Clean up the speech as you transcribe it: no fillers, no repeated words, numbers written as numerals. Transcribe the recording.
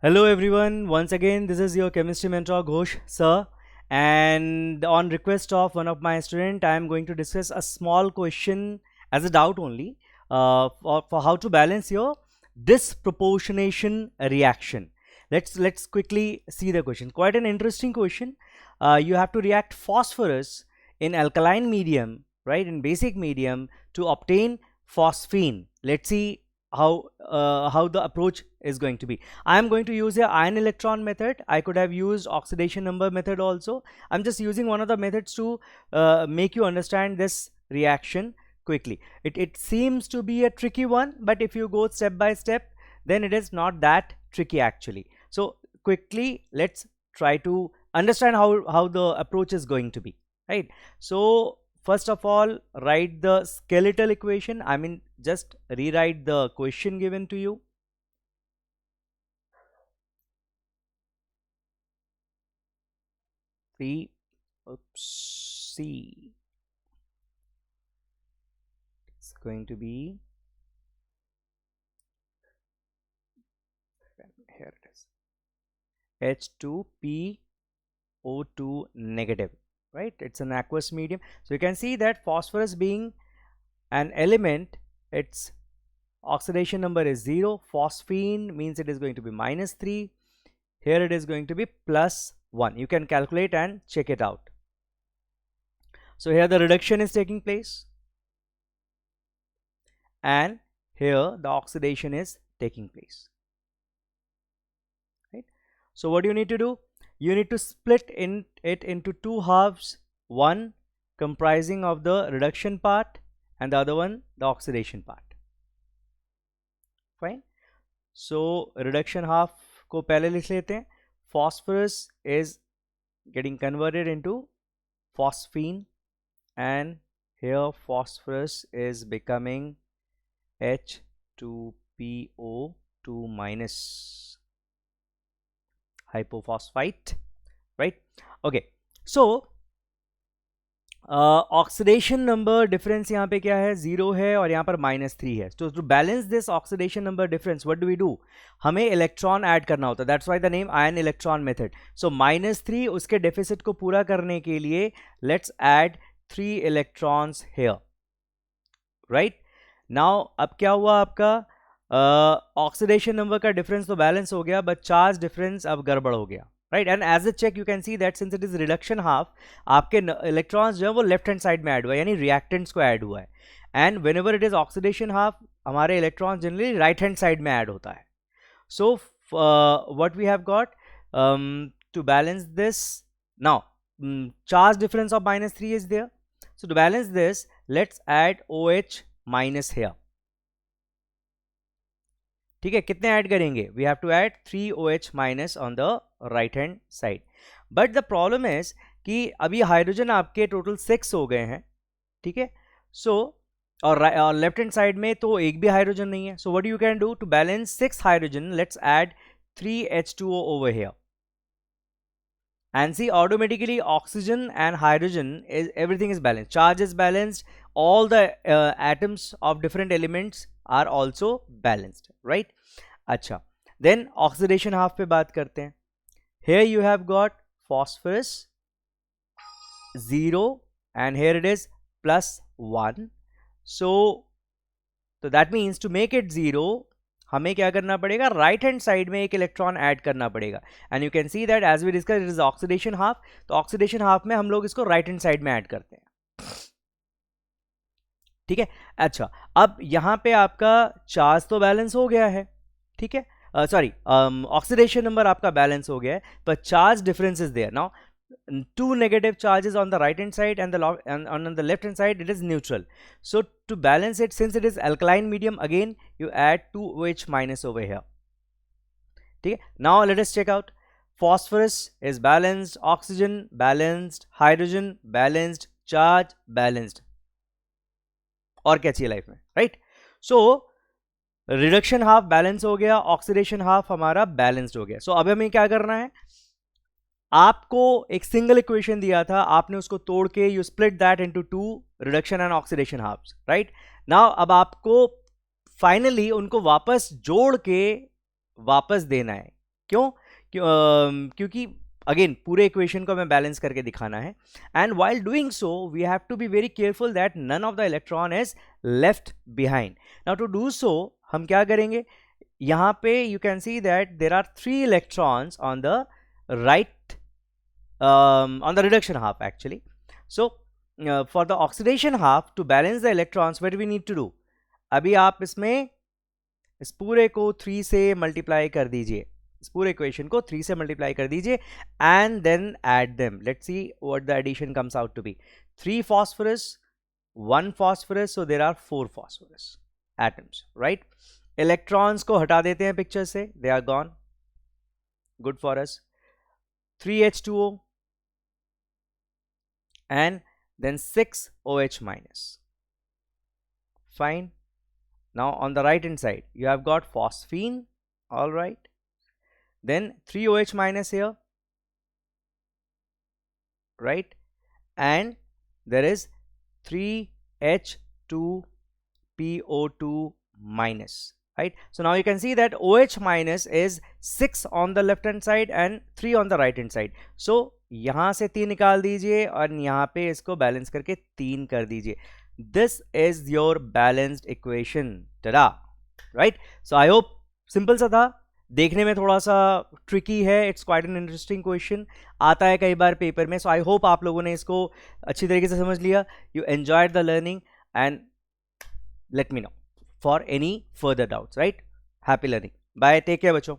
Hello everyone, once again this is your chemistry mentor Ghosh sir, and on request of one of my student I am going to discuss a small question as a doubt only for how to balance your disproportionation reaction. Let's quickly see the question. Quite an interesting question. You have to react phosphorus in alkaline medium, right, in basic medium, to obtain phosphine. Let's see how the approach is going to be. I am going to use a ion electron method. I could have used oxidation number method also. I'm just using one of the methods to make you understand this reaction quickly. It seems to be a tricky one, but if you go step by step, then it is not that tricky actually. So quickly let's try to understand how the approach is going to be, right? So first of all, write the skeletal equation. I mean, just rewrite the question given to you. C, it's going to be, here it is, H2PO2 negative, right? It's an aqueous medium. So you can see that phosphorus being an element, its oxidation number is 0. Phosphine means it is going to be -3. Here it is going to be +1. You can calculate and check it out. So here the reduction is taking place, and here the oxidation is taking place, right? So what do you need to do? You need to split it into two halves, one comprising of the reduction part and the other one the oxidation part. Fine. So reduction half को पहले लिख लेते हैं. Phosphorus is getting converted into phosphine, and here phosphorus is becoming H2PO2 minus hypophosphite, right? Okay, so oxidation number difference यहाँ पे क्या है, 0 है और यहाँ पर -3 है. तो to balance this oxidation number difference what do we do, हमें इलेक्ट्रॉन ऐड करना होता है. That's why the name ion electron method. So -3, उसके डेफिसिट को पूरा करने के लिए let's add 3 electrons here, right. Now अब क्या हुआ, आपका ऑक्सीडेशन नंबर का डिफरेंस तो बैलेंस हो गया, बट चार्ज डिफरेंस अब गड़बड़ हो गया, right. And as a check you can see that since it is reduction half, आपके इलेक्ट्रॉन्स जो है वो लेफ्ट हैंड साइड में ऐड हुआ है, यानी रिएक्टेंट्स को ऐड हुआ है. And whenever it is oxidation half, हमारे electrons generally right hand side में ऐड होता है. So what we have got to balance this, now charge difference of -3 is there. So to balance this, let's add OH minus here. ठीक है, कितने add करेंगे? We have to add 3 OH minus on the right hand side. But the problem is कि अभी hydrogen आपके total 6 हो गए हैं, ठीक है. सो और लेफ्ट हैंड साइड में तो एक भी हाइड्रोजन नहीं है. So what you can do to balance 6 hydrogen, let's add 3 H2O over here. And see, automatically oxygen and hydrogen is everything is balanced, charge is balanced, all the atoms of different elements are also balanced, right? अच्छा, then oxidation half पे बात करते हैं. Here you have got phosphorus 0 and here it is +1. So that means to make it 0, हमें क्या करना पड़ेगा, right hand side में एक इलेक्ट्रॉन ऐड करना पड़ेगा. And you can see that as we discuss it is oxidation half. तो oxidation half में हम लोग इसको राइट हैंड साइड में ऐड करते हैं, ठीक है. अच्छा, अब यहां पे आपका चार्ज तो बैलेंस हो गया है, ठीक है. सॉरी, ऑक्सीडेशन नंबर आपका बैलेंस हो गया है, पर charge difference is there. Now 2 negative charges on the right hand side and on the left hand side it is neutral. So to balance it, since it is alkaline medium, again you add 2 OH minus over here. Okay, now let us check out. Phosphorus is balanced, oxygen balanced, hydrogen balanced, charge balanced. और क्या चाहिए life में, right. So reduction half balance हो गया, oxidation half हमारा balanced हो गया. सो अब हमें क्या करना है, आपको एक सिंगल इक्वेशन दिया था, आपने उसको तोड़ के you split that into 2 reduction and oxidation halves, right. Now अब आपको फाइनली उनको वापस जोड़ के वापस देना है, क्यों? क्योंकि अगेन पूरे इक्वेशन को हमें बैलेंस करके दिखाना है, and while doing so we have to be very careful that none of the electron is left behind. Now to do so हम क्या करेंगे, यहाँ पे you can see that there are 3 electrons on the right, on the reduction half actually. So for the oxidation half, to balance the electrons, what do we need to do? अभी आप इसमें इस पूरे को 3 से मल्टीप्लाई कर दीजिए, इस पूरे इक्वेशन को 3 से मल्टीप्लाई कर दीजिए and then add them. Let's see what the addition comes out to be. 3 phosphorus, 1 phosphorus, so there are 4 phosphorus atoms, right? Electrons को हटा देते हैं पिक्चर से, they are gone, good for us. 3H2O and then 6 OH minus. Fine. Now on the right hand side you have got phosphine, all right, then 3 OH minus here, right, and there is 3H2 PO2 minus, right? So now you can see that OH minus is 6 on the left hand side and 3 on the right hand side. So यहां से 3 निकाल दीजिए और यहां पे इसको balance करके 3 कर दीजिए. This is your balanced equation. tada, right? So I hope simple सा था, देखने में थोड़ा सा ट्रिकी है, it's quite an interesting question, आता है कई बार पेपर में. सो आई होप आप लोगों ने इसको अच्छी तरीके से समझ लिया, you enjoyed the learning, and let me know for any further doubts, right? Happy learning. Bye. Take care, बच्चों.